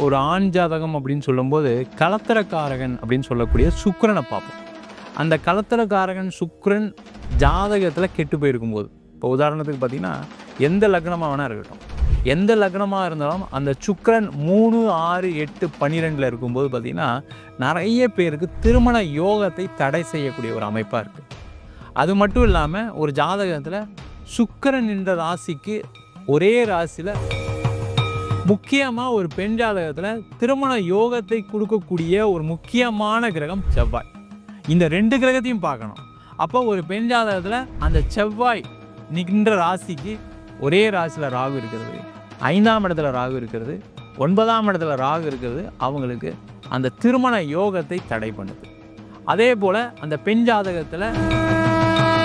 ஒரு ஆண் ஜாதகம் அப்படின்னு சொல்லும்போது, கலத்திரக்காரகன் அப்படின்னு சொல்லக்கூடிய சுக்கிரன பார்ப்போம். அந்த கலத்திரக்காரகன் சுக்கிரன் ஜாதகத்தில கெட்டு போயிருக்கும்போது, இப்போ உதாரணத்துக்கு பார்த்தீங்கன்னா, எந்த லக்னமா வேணா இருக்கட்டும். எந்த லக்னமா இருந்தாலும் அந்த சுக்கிரன் 3, 6, 8, 12ல இருக்கும்போது பார்த்தீங்கன்னா, நெறைய பேருக்கு திருமண யோகத்தை தடை செய்யக்கூடிய ஒரு அமைப்பா இருக்கு. அது மட்டும் இல்லாம ஒரு ஜாதகத்தில சுக்கிரன் என்ற ராசிக்கு ஒரே ராசியில முக்கியமா ஒரு பெண் ஜாதகத்துல திருமண யோகத்தை கொடுக்கக்கூடிய ஒரு முக்கியமான கிரகம் செவ்வாய். இந்த 2 கிரகத்தையும் பார்க்கணும். அப்போ ஒரு பெண் ஜாதகத்துல அந்த செவ்வாய் நின்ற ராசிக்கு ஒரே ராசியில ராகு இருக்கிறது, 5ஆம் இடத்துல ராகு இருக்கிறது, 9ஆம் இடத்துல ராகு இருக்கிறது அவங்களுக்கு அந்த திருமண யோகத்தை தடை பண்ணுது. அதே போல அந்த பெண் ஜாதகத்துல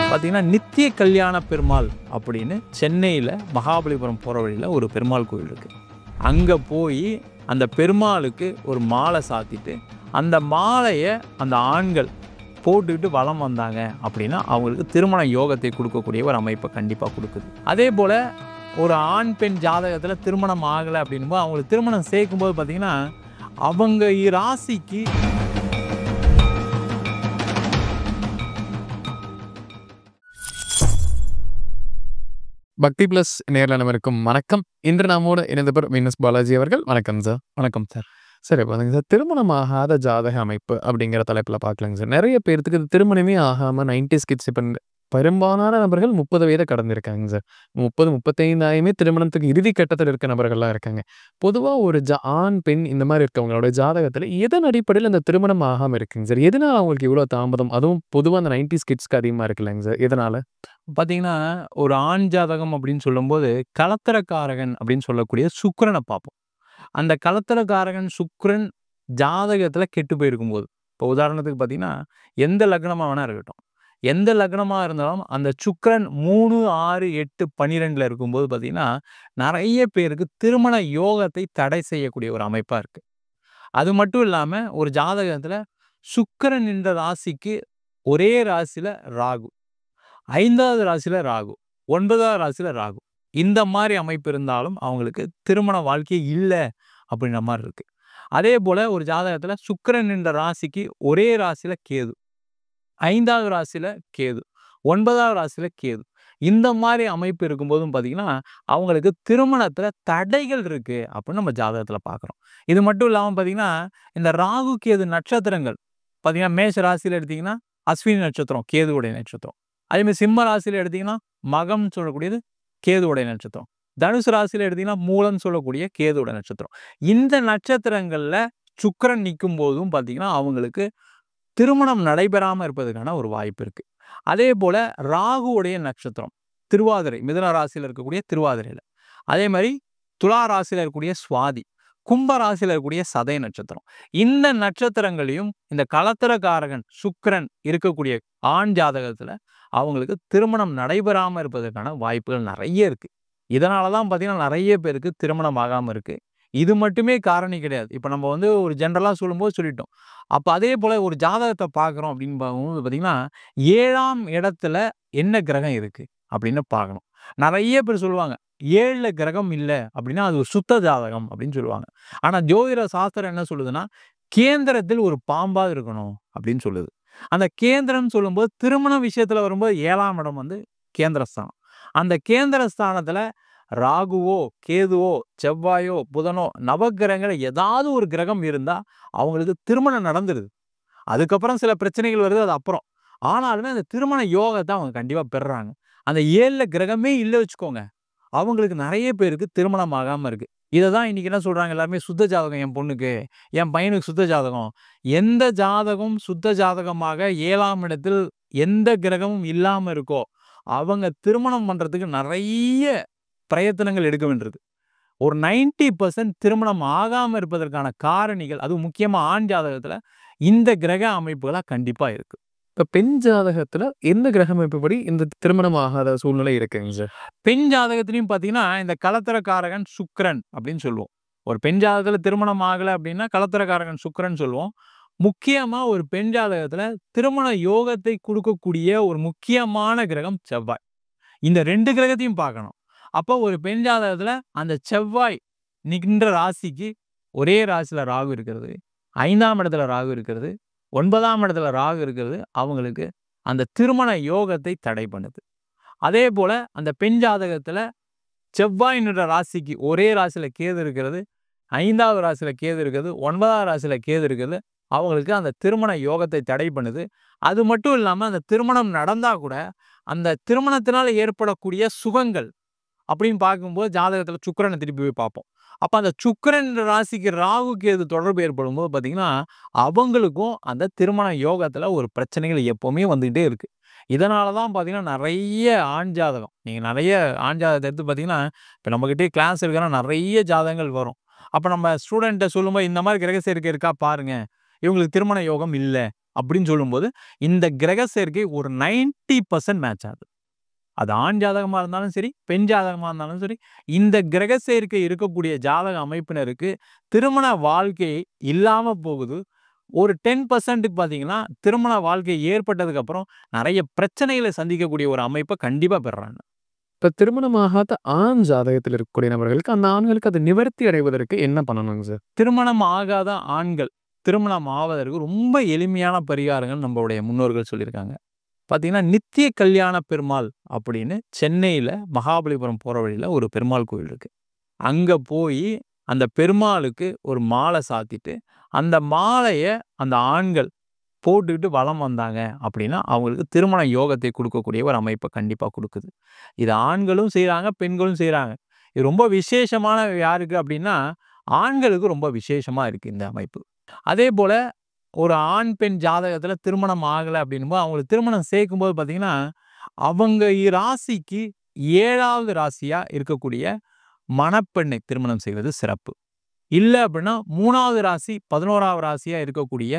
பார்த்தீங்கன்னா நித்திய கல்யாண பெருமாள் அப்படின்னு சென்னையில் மகாபலிபுரம் போகிற வழியில் ஒரு பெருமாள் கோயில் இருக்குது. அங்கே போய் அந்த பெருமாளுக்கு ஒரு மாலை சாத்திட்டு அந்த மாலையை அந்த ஆண்கள் போட்டுக்கிட்டு வலம் வந்தாங்க அப்படின்னா அவங்களுக்கு திருமண யோகத்தை கொடுக்கக்கூடிய ஒரு அமைப்பை கண்டிப்பாக கொடுக்குது. அதே போல் ஒரு ஆண் பெண் ஜாதகத்தில் திருமணம் ஆகலை அப்படின்போது அவங்களுக்கு திருமணம் சேர்க்கும்போது பார்த்திங்கன்னா அவங்க ராசிக்கு பக்தி பிளஸ் நேர்காணலுக்கும் வணக்கம். இன்று நம்மோடு இணைந்தவர் மீனஸ் பாலாஜி அவர்கள். வணக்கம் சார். வணக்கம் சார். சரி, பாருங்க சார், திருமணமாகாத ஜாதக அமைப்பு அப்படிங்கிற தலைப்பில் பார்க்கலாங்க சார். நிறைய பேர்த்துக்கு இது திருமணமே ஆகாமல் 90s கிட்ஸ் இப்போ பெரும்பாலான நபர்கள் 30 வயதை கடந்திருக்காங்க சார். 30, 35 ஆயுமே திருமணத்துக்கு இறுதி கட்டத்தில் இருக்க நபர்கள்லாம் இருக்காங்க. பொதுவாக ஒரு ஆண் பெண் இந்த மாதிரி இருக்கவங்களோட ஜாதகத்தில் எதன் அடிப்படையில் அந்த திருமணம் ஆகாமல் இருக்குங்க சார்? எதனால் அவங்களுக்கு இவ்வளோ தாமதம்? அதுவும் பொதுவாக அந்த 90s கிட்ஸ்க்கு அதிகமாக இருக்குல்லங்க சார், எதனால்? பார்த்தீங்கன்னா ஒரு ஆண் ஜாதகம் அப்படின்னு சொல்லும்போது கலத்திரக்காரகன் அப்படின்னு சொல்லக்கூடிய சுக்கிரனை பார்ப்போம். அந்த கலத்திரக்காரகன் சுக்கிரன் ஜாதகத்தில் கெட்டு போயிருக்கும்போது, இப்போ உதாரணத்துக்கு பார்த்தீங்கன்னா எந்த லக்னமாக வேணா இருக்கட்டும். எந்த லக்னமாக இருந்தாலும் அந்த சுக்கிரன் 3, 6, 8, 12ல இருக்கும்போது பார்த்தீங்கன்னா நிறைய பேருக்கு திருமண யோகத்தை தடை செய்யக்கூடிய ஒரு அமைப்பாக இருக்குது. அது மட்டும் இல்லாமல் ஒரு ஜாதகத்தில் சுக்கிரன் என்ற ராசிக்கு ஒரே ராசியில் ராகு, 5வது ராசியில ராகு, 9வது ராசியில ராகு. இந்த மாதிரி அமைப்பு இருந்தாலும் அவங்களுக்கு திருமண வாழ்க்கை இல்லை அப்படின்ற மாதிரி இருக்கு. அதே போல ஒரு ஜாதகத்துல சுக்கிரன் என்ற ராசிக்கு ஒரே ராசியில கேது, 5வது ராசியில கேது, 9வது ராசியில கேது. இந்த மாதிரி அமைப்பு இருக்கும்போதும் பார்த்தீங்கன்னா அவங்களுக்கு திருமணத்துல தடைகள் இருக்கு அப்படின்னு நம்ம ஜாதகத்துல பார்க்குறோம். இது மட்டும் இல்லாமல் பார்த்தீங்கன்னா இந்த ராகு கேது நட்சத்திரங்கள் பார்த்தீங்கன்னா மேஷ ராசியில எடுத்தீங்கன்னா அஸ்வினி நட்சத்திரம் கேதுவுடைய நட்சத்திரம். அதேமாதிரி சிம்ம ராசியில் எடுத்தீங்கன்னா மகம்னு சொல்லக்கூடியது கேதுவுடைய நட்சத்திரம். தனுசு ராசியில் எடுத்தீங்கன்னா மூலம்னு சொல்லக்கூடிய கேதுவுடைய நட்சத்திரம். இந்த நட்சத்திரங்கள்ல சுக்கிரன் நிற்கும் போதும் பார்த்தீங்கன்னா அவங்களுக்கு திருமணம் நடைபெறாமல் இருப்பதற்கான ஒரு வாய்ப்பு இருக்கு. அதே போல ராகுவுடைய நட்சத்திரம் திருவாதிரை, மிதுன ராசியில் இருக்கக்கூடிய திருவாதிரையில், அதே மாதிரி துலா ராசியில் இருக்கக்கூடிய சுவாதி, கும்ப ராசியில் இருக்கக்கூடிய சதய நட்சத்திரம். இந்த நட்சத்திரங்களையும் இந்த கலத்திரக்காரகன் சுக்கிரன் இருக்கக்கூடிய ஆண் ஜாதகத்துல அவங்களுக்கு திருமணம் நடைபெறாமல் இருப்பதற்கான வாய்ப்புகள் நிறைய இருக்கு. இதனால தான் பார்த்தீங்கன்னா நிறைய பேருக்கு திருமணம் ஆகாமல் இருக்கு. இது மட்டுமே காரணி கிடையாது. இப்போ நம்ம ஒரு ஜென்ரலாக சொல்லும்போது சொல்லிட்டோம். அப்போ அதே போல ஒரு ஜாதகத்தை பார்க்குறோம் அப்படின்னு பார்க்கும்போது பார்த்தீங்கன்னா 7ஆம் இடத்துல என்ன கிரகம் இருக்கு அப்படின்னு பார்க்கணும். நிறைய பேர் சொல்லுவாங்க 7ல கிரகம் இல்லை அப்படின்னா அது ஒரு சுத்த ஜாதகம் அப்படின்னு சொல்லுவாங்க. ஆனால் ஜோதிட சாஸ்திரம் என்ன சொல்லுதுன்னா கேந்திரத்தில் ஒரு பாம்பா இருக்கணும் அப்படின்னு சொல்லுது. அந்த கேந்திரம் சொல்லும்போது திருமண விஷயத்துல வரும்போது 7ஆம் இடம் கேந்திரஸ்தானம். அந்த கேந்திரஸ்தானத்துல ராகுவோ கேதுவோ செவ்வாயோ புதனோ நவகிரகங்கள் ஏதாவது ஒரு கிரகம் இருந்தா அவங்களுக்கு திருமணம் நடந்துருது. அதுக்கப்புறம் சில பிரச்சனைகள் வருது, அது அப்புறம். ஆனாலுமே அந்த திருமண யோகத்தை அவங்க கண்டிப்பா பெறுறாங்க. அந்த 7ல கிரகமே இல்லை வச்சுக்கோங்க, அவங்களுக்கு நிறைய பேருக்கு திருமணம் ஆகாம இருக்கு. இதை தான் இன்னைக்கு என்ன சொல்றாங்க எல்லாருமே, சுத்த ஜாதகம் என் பொண்ணுக்கு, என் பையனுக்கு சுத்த ஜாதகம். எந்த ஜாதகம் சுத்த ஜாதகமாக 7ஆம் இடத்தில் எந்த கிரகமும் இல்லாம இருக்கோ அவங்க திருமணம் பண்றதுக்கு நிறைய பிரயத்தனங்கள் எடுக்க வேண்டியது. ஒரு 90% திருமணம் ஆகாம இருப்பதற்கான காரணிகள், அதுவும் முக்கியமா ஆண் ஜாதகத்துல இந்த கிரக அமைப்புகளா கண்டிப்பா இருக்கு. இப்போ பெண் ஜாதகத்தில் எந்த கிரக அமைப்புப்படி இந்த திருமணம் ஆகாத சூழ்நிலை இருக்குங்க சார்? பெண் ஜாதகத்திலையும் பார்த்தீங்கன்னா இந்த கலத்திரக்காரகன் சுக்கிரன் அப்படின்னு சொல்லுவோம். ஒரு பெண் ஜாதகத்தில் திருமணம் ஆகலை அப்படின்னா கலத்திரக்காரகன் சுக்கிரன் சொல்லுவோம். முக்கியமா ஒரு பெண் ஜாதகத்துல திருமண யோகத்தை கொடுக்கக்கூடிய ஒரு முக்கியமான கிரகம் செவ்வாய். இந்த 2 கிரகத்தையும் பார்க்கணும். அப்போ ஒரு பெண் ஜாதகத்துல அந்த செவ்வாய் நின்ற ராசிக்கு ஒரே ராசியில ராகு இருக்கிறது, 5ஆம் இடத்துல ராகு இருக்கிறது, 9ஆம் இடத்துல ராகு இருக்கிறது அவங்களுக்கு அந்த திருமண யோகத்தை தடை பண்ணுது. அதேபோல அந்த பெண் ஜாதகத்துல செவ்வாயினுடைய ராசிக்கு ஒரே ராசியில கேது இருக்கிறது, 5வது ராசியில கேது இருக்கிறது, 9வது ராசியில கேது இருக்கிறது. அவங்களுக்கு அந்த திருமண யோகத்தை தடை பண்ணுது. அது மட்டும் இல்லாம அந்த திருமணம் நடந்தா கூட, அந்த திருமணத்தினால ஏற்படக்கூடிய சுகங்கள் அப்படின்னு பார்க்கும்போது ஜாதகத்துல சுக்கிரன திருப்பி போய் பார்ப்போம். அப்ப அந்த சுக்கிரன் ராசிக்கு ராகு, கேது தொடர்பு ஏற்படும்போது பார்த்தீங்கன்னா, அவங்களுக்கும் அந்த திருமண யோகத்துல ஒரு பிரச்சனைகள் எப்பவுமே வந்துகிட்டே இருக்கு. இதனால தான் பார்த்தீங்கன்னா, நெறைய ஆண் ஜாதகம் நீங்க நெறைய ஆண் ஜாதகத்த எடுத்து பார்த்தீங்கன்னா, இப்ப நம்மகிட்டயே கிளாஸ் எடுக்கிறோம் நெறைய ஜாதகங்கள் வரும். அப்ப நம்ம ஸ்டூடண்ட்ட சொல்லும்போது, "இந்த மாரி கிரக சேர்க்கை இருக்கா பாருங்க. இவங்களுக்கு திருமண யோகம் இல்ல." அப்படின்னு சொல்லும்போது, இந்த கிரக சேர்க்கை ஒரு 90% மேட்ச் ஆகுது. அது ஆண் ஜாதகமா இருந்தாலும் சரி, பெண் ஜாதகமா இருந்தாலும் சரி, இந்த கிரக சேர்க்கை இருக்கக்கூடிய ஜாதக அமைப்பினருக்கு திருமண வாழ்க்கை இல்லாம போகுது. ஒரு 10% பார்த்தீங்கன்னா, திருமண வாழ்க்கை ஏற்பட்டதுக்கு அப்புறம் நெறைய பிரச்சனைகள சந்திக்கக்கூடிய ஒரு அமைப்ப கண்டிப்பா பெறுறாங்க. இப்ப திருமணமாகாத ஆண் ஜாதகத்தில் இருக்கக்கூடிய நபர்களுக்கு, அந்த ஆண்களுக்கு அது நிவர்த்தி அடைவதற்கு என்ன பண்ணணுங்க சார்? திருமணம் ஆகாத ஆண்கள் திருமணம் ஆவதற்கு ரொம்ப எளிமையான பரிகாரங்கள் நம்மளுடைய முன்னோர்கள் சொல்லியிருக்காங்க. பார்த்தீங்கன்னா, நித்திய கல்யாண பெருமாள் அப்படின்னு சென்னையில மகாபலிபுரம் போற வழியில ஒரு பெருமாள் கோயில் இருக்கு. அங்க போயி அந்த பெருமாளுக்கு ஒரு மாலை சாத்திட்டு, அந்த மாலைய அந்த ஆண்கள் போட்டுக்கிட்டு வலம் வந்தாங்க அப்படின்னா, அவங்களுக்கு திருமண யோகத்தை குடுக்கக்கூடிய ஒரு அமைப்ப கண்டிப்பா குடுக்குது. இது ஆண்களும் செய்றாங்க, பெண்களும் செய்றாங்க. இது ரொம்ப விசேஷமான யாருக்கு அப்படின்னா, ஆண்களுக்கு ரொம்ப விசேஷமா இருக்கு இந்த அமைப்பு. அதேபோல ஒரு ஆண், பெண் ஜாதகத்துல திருமணம் ஆகல அப்படின்னும்போது, அவங்களுக்கு திருமணம் சேர்க்கும்போது பார்த்தீங்கன்னா, அவங்க ராசிக்கு 7வது ராசியா இருக்கக்கூடிய மணப்பெண்ணை திருமணம் செய்வது சிறப்பு. இல்ல அப்படின்னா 3வது ராசி, 11வது ராசியா இருக்கக்கூடிய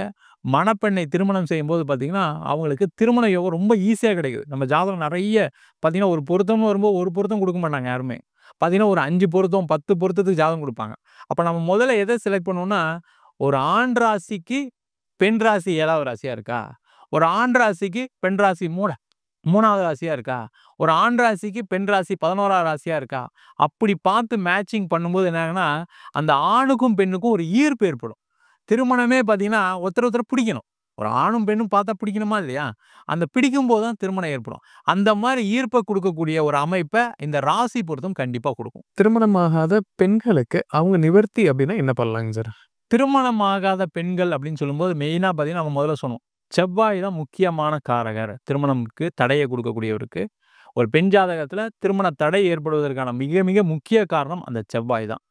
மணப்பெண்ணை திருமணம் செய்யும்போது பார்த்தீங்கன்னா, அவங்களுக்கு திருமண யோகம் ரொம்ப ஈஸியா கிடைக்குது. நம்ம ஜாதகம் நெறைய பார்த்தீங்கன்னா, ஒரு பொருத்தம்னு வரும்போது ஒரு பொருத்தம் குடுக்க மாட்டாங்க யாருமே. பார்த்தீங்கன்னா, ஒரு 5 பொருத்தம், 10 பொருத்தத்துக்கு ஜாதகம் குடுப்பாங்க. அப்ப நம்ம முதல்ல எத செலக்ட் பண்ணுவோம்னா, ஒரு ஆண் ராசிக்கு பெண் ராசி 7வது ராசியா இருக்கா? ஒரு ஆண் ராசிக்கு பெண் ராசி 3வது ராசியா இருக்கா? ஒரு ஆண் ராசிக்கு பெண் ராசி 11வது ராசியா இருக்கா? அப்படி பார்த்து மேட்சிங் பண்ணும்போது என்ன ஆகும்னா, அந்த ஆணுக்கும், பெண்ணுக்கும் ஒரு ஈர்ப்பு ஏற்படும். திருமணமே பார்த்தீங்கன்னா, ஒருத்தர ஒருத்தர் பிடிக்கணும். ஒரு ஆணும், பெண்ணும் பார்த்தா பிடிக்கணுமா இல்லையா? அந்த பிடிக்கும்போது தான் திருமணம் ஏற்படும். அந்த மாரி ஈர்ப்ப குடுக்கக்கூடிய ஒரு அமைப்ப இந்த ராசி பொருத்தம் கண்டிப்பா குடுக்கும். திருமணமாகாத பெண்களுக்கு அவங்க நிவர்த்தி அப்படின்னா என்ன பண்ணலாங்க சார்? திருமணம் ஆகாத பெண்கள் அப்படின்னு சொல்லும்போது மெயினா பார்த்தீங்கன்னா, நம்ம முதல்ல சொன்னோம். செவ்வாய் தான் முக்கியமான காரகர். திருமணம்க்கு தடைய குடுக்கக்கூடியவருக்கு. ஒரு பெண் ஜாதகத்துல திருமண தடை ஏற்படுவதற்கான மிக மிக முக்கிய காரணம் அந்த செவ்வாய் தான்.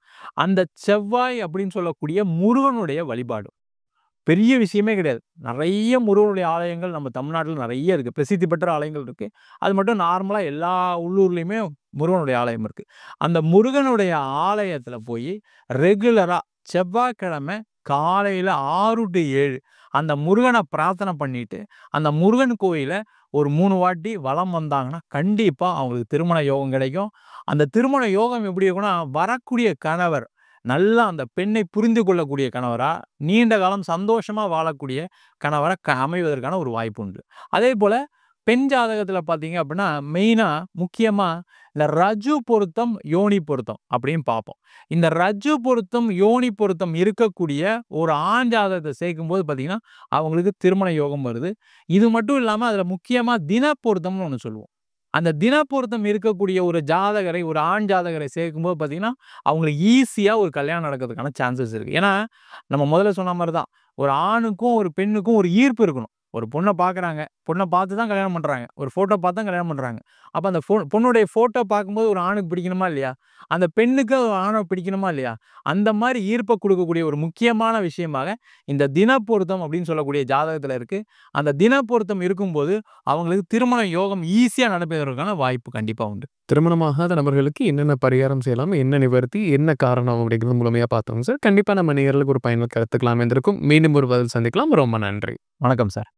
அந்த செவ்வாய் அப்படின்னு சொல்லக்கூடிய முருகனுடைய வழிபாடு. பெரிய விஷயமே கிடையாது. நெறைய முருகனுடைய ஆலயங்கள் நம்ம தமிழ்நாட்டுல நெறைய இருக்கு. பிரசித்தி பெற்ற ஆலயங்கள் இருக்கு. அது மட்டும் நார்மலா எல்லா உள்ளூர்லயுமே முருகனுடைய ஆலயம் இருக்கு. அந்த முருகனுடைய ஆலயத்துல போயி ரெகுலரா செவ்வாய்க்கிழமை காலையில 6 டூ 7 அந்த முருகன பிரார்த்தனை பண்ணிட்டு, அந்த முருகன் கோயில ஒரு 3 வாட்டி வலம் வந்தாங்கன்னா, கண்டிப்பா அவங்களுக்கு திருமண யோகம் கிடைக்கும். அந்த திருமண யோகம் எப்படி இருக்கும்னா, வரக்கூடிய கணவர் நல்லா அந்த பெண்ணை புரிந்து கொள்ளக்கூடிய கணவரா, நீண்ட காலம் சந்தோஷமா வாழக்கூடிய கணவரா அமைவதற்கான ஒரு வாய்ப்பு உண்டு. அதேபோல பெண் ஜாதகத்துல பார்த்தீங்க அப்படின்னா, மெயினா முக்கியமா இந்த ரஜு பொருத்தம், யோனி பொருத்தம் அப்படின்னு பார்ப்போம். இந்த ரஜு பொருத்தம், யோனி பொருத்தம் இருக்கக்கூடிய ஒரு ஆண் ஜாதகத்த சேர்க்கும்போது பார்த்தீங்கன்னா, அவங்களுக்கு திருமண யோகம் வருது. இது மட்டும் இல்லாம அதுல முக்கியமா தின பொருத்தம்னு ஒண்ணு சொல்லுவோம். அந்த தின பொருத்தம் இருக்கக்கூடிய ஒரு ஜாதகரை, ஒரு ஆண் ஜாதகரை சேர்க்கும்போது பார்த்தீங்கன்னா, அவங்களுக்கு ஈஸியா ஒரு கல்யாணம் நடக்கிறதுக்கான சான்சஸ் இருக்கு. ஏன்னா, நம்ம முதல்ல சொன்ன மாரி தான். ஒரு ஆணுக்கும், ஒரு பெண்ணுக்கும் ஒரு ஈர்ப்பு இருக்கணும். ஒரு பொண்ண பார்க்குறாங்க. பொண்ண பார்த்து தான் கல்யாணம் பண்றாங்க. ஒரு ஃபோட்டோ பார்த்து தான் கல்யாணம் பண்றாங்க. அப்ப அந்த பொண்ணுடைய ஃபோட்டோ பார்க்கும்போது ஒரு ஆணுக்கு பிடிக்கணுமா இல்லையா? அந்த பெண்ணுக்கு ஒரு ஆண பிடிக்கணுமா இல்லையா? அந்த மாரி ஈர்ப்ப குடுக்கக்கூடிய ஒரு முக்கியமான விஷயமாக இந்த தின பொருத்தம் அப்படின்னு சொல்லக்கூடிய ஜாதகத்துல இருக்கு. அந்த தின பொருத்தம் இருக்கும்போது, அவங்களுக்கு திருமண யோகம் ஈஸியா நடப்பதற்கான வாய்ப்பு கண்டிப்பா உண்டு. திருமணமாகாத நபர்களுக்கு என்னென்ன பரிகாரம் செய்யலாம்? என்ன நிவர்த்தி? என்ன காரணம்? அப்படிங்கிறது முழுமையா பார்த்தோங்க சார். கண்டிப்பா நம்ம நேயர்களுக்கு ஒரு பயனுள்ள கருத்துக்கள் அமைந்திருக்கும். மீண்டும் ஒரு பதில் சந்திக்கலாம். ரொம்ப நன்றி. வணக்கம் சார்.